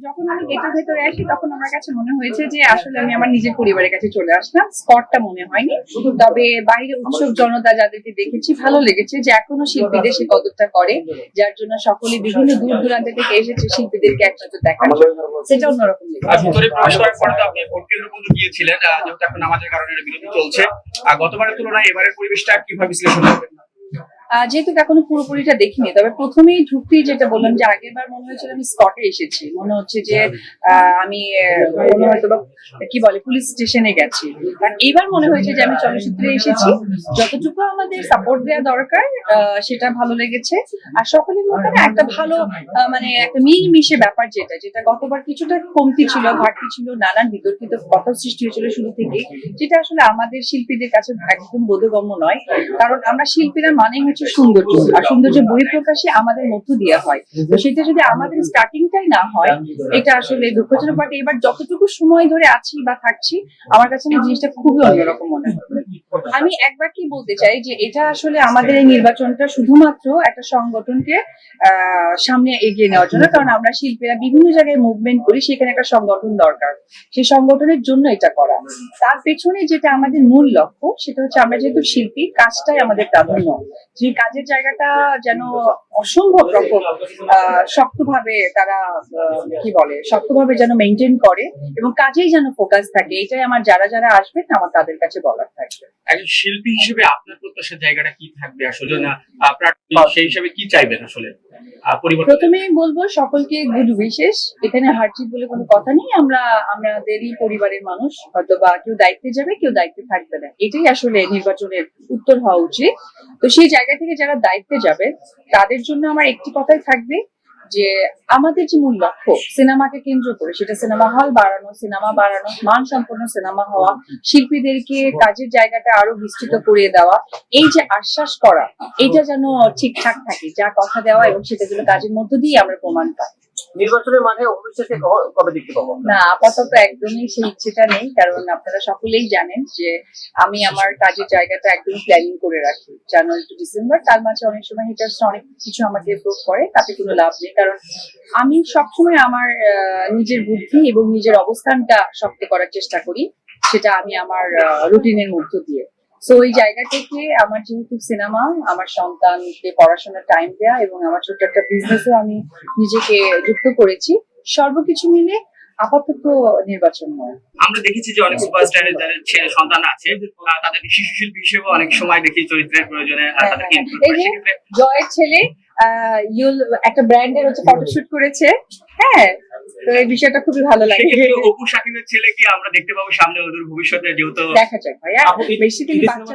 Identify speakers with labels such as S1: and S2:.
S1: যখন আমি গেটের ভেতরে আসি তখন আমার কাছে মনে হয়েছে যে আসলে আমি আমার নিজের পরিবারের কাছে চলে আসলাম। স্পটটা মনে হয়নি, তবে বাইরে উৎসুক জনতা যাদেরকে দেখেছি ভালো লেগেছে যে এখনো শিল্পীদের সে কদরটা করে, যার জন্য সকলে বিভিন্ন দূর দূরান্ত থেকে এসেছে শিল্পীদেরকে একসাথে দেখার জন্য। সেটা অন্যরকম লেগেছে।
S2: ভিতরে প্রবেশ করার পরে তো আপনি ভোট কেন্দ্র পর্যন্ত গিয়েছিলেন, যেহেতু এখন আমাদের কারণে বিরতি চলছে। গতবারের তুলনায় এবারের পরিবেশটা কিভাবে বিশ্লেষণ করবেন?
S1: যেহেতু এখনো পুরোপুরিটা দেখিনি, তবে প্রথমেই ঢুকতেই যেটা বললাম যে আগেরবার মনে হয়েছিল আমি স্পটে এসেছি, মনে হচ্ছে যে আমি মনে হয়তো বা কি বলে পুলিশ স্টেশনে গেছি। আর এবার মনে হয়েছে যে আমি চলচ্চিত্রে এসেছি, যতটুকু আমাদের সাপোর্ট দেওয়া দরকার সেটা ভালো লেগেছে। আর সকলের মধ্যে না একটা ভালো মানে একটা মিলেমিশে ব্যাপার, যেটা গতবার কিছুটা কমতি ছিল, ঘাটতি ছিল, নানান বিতর্কিত কথা সৃষ্টি হয়েছিল শুরু থেকেই, যেটা আসলে আমাদের শিল্পীদের কাছে একদম বোধগম্য নয়। কারণ আমরা শিল্পীরা মানেই হচ্ছে সৌন্দর্য, আর সৌন্দর্য বহিঃপ্রকাশে আমাদের মধ্য দিয়ে হয়। তো সেটা যদি আমাদের স্টার্টিংটাই না হয়, এটা আসলে দুঃখজনক। বাট এবার যতটুকু সময় ধরে আছি বা থাকছি, আমার কাছে এই জিনিসটা খুবই অন্যরকম মনে হয়। আমি একবার কি বলতে চাই যে এটা আসলে আমাদের এই নির্বাচনটা শুধুমাত্র একটা সংগঠনকে সামনে এগিয়ে নেওয়ার জন্য, কারণ আমরা শিল্পীরা বিভিন্ন জায়গায় মুভমেন্ট করি, সেখানে একটা সংগঠন দরকার, সেই সংগঠনের জন্য এটা করা। তার পেছনে যেটা আমাদের মূল লক্ষ্য, সেটা হচ্ছে আমরা যেহেতু শিল্পী, কাজটাই আমাদের প্রাধান্য, যে কাজের জায়গাটা যেন অসম্ভব রকম শক্তভাবে তারা কি বলে শক্তভাবে যেন মেনটেন করে এবং কাজেই যেন ফোকাস থাকে। এটাই আমার যারা যারা আসবেন আমার তাদের কাছে বলার থাকবে।
S2: একজন শিল্পী হিসেবে আপনার প্রত্যাশার জায়গাটা কি থাকবে আসলে, না আপনার সেই হিসেবে কি চাইবেন আসলে?
S1: প্রথমেই বলবো সকলকে গুড উইশেস। এখানে হারজিত বলে কোনো কথা নেই, আমরা আমাদেরই পরিবারের মানুষ, হয়তো বা কেউ দায়িত্বে যাবে, কেউ দায়িত্বে থাকবে না, এটাই আসলে নির্বাচনের উত্তর হওয়া উচিত। তো সেই জায়গা থেকে যারা দায়িত্বে যাবে তাদের জন্য আমার একটি কথাই থাকবে যে আমাদের যে মূল লক্ষ্য সিনেমাকে কেন্দ্র করে, সেটা সিনেমা হল বাড়ানো, সিনেমা বাড়ানো, মানসম্পন্ন সিনেমা হওয়া, শিল্পীদেরকে কাজের জায়গাটা আরো বিস্তৃত করে দেওয়া, এই যে আশ্বাস করা, এটা যেন ঠিকঠাক থাকে, যা কথা দেওয়া এবং সেটা যেন কাজের মধ্য দিয়ে আমরা প্রমাণ পাই।
S3: নির্বাচনের মাঠে অভিষেকে কবে দেখতে পাবো?
S1: না, আপাতত একদমই সেই ইচ্ছেটা নেই, কারণ আপনারা সকলেই জানেন যে আমি আমার কাজের জায়গাটা একদম প্ল্যানিং করে রাখি। জানুয়ারি টু ডিসেম্বর, তার মাঝে অনেক সময় হিটার্সরা অনেক কিছু আমাকে প্রুভ করে, তাতে কোনো লাভ নেই। কারণ আমি সবসময় আমার নিজের বুদ্ধি এবং নিজের অবস্থানটা শক্ত করার চেষ্টা করি, সেটা আমি আমার রুটিনের মধ্য দিয়ে। সো ওই জায়গা থেকে আমার যেহেতু সিনেমা, আমার সন্তানকে পড়াশোনার টাইম দেওয়া এবং আমার ছোট্ট একটা বিজনেসও আমি নিজেকে যুক্ত করেছি, সর্বকিছু মিলে আপাতত নির্বাচন নয়।
S2: আমরা দেখেছি যে অনেক সুপারস্টারের যাদের ছেলে সন্তান আছে, তাদেরকে শিশু শিল্পী হিসেবে অনেক সময় দেখি চরিত্রের প্রয়োজনে তাদেরকে ইনক্লুড
S1: এই
S2: করে।
S1: যে
S2: সেক্ষেত্রে
S1: জয়ের ছেলে একটা ব্র্যান্ডের হচ্ছে ফটোশুট করেছে। হ্যাঁ, তো এই বিষয়টা খুবই ভালো লাগে।
S2: সেক্ষেত্রে অপু শাকিবের ছেলে কি আমরা দেখতে পাবো সামনে ওদের ভবিষ্যতে, যেহেতু
S1: দেখা যাক ভাইয়া, বেশি দিন বাচ্চা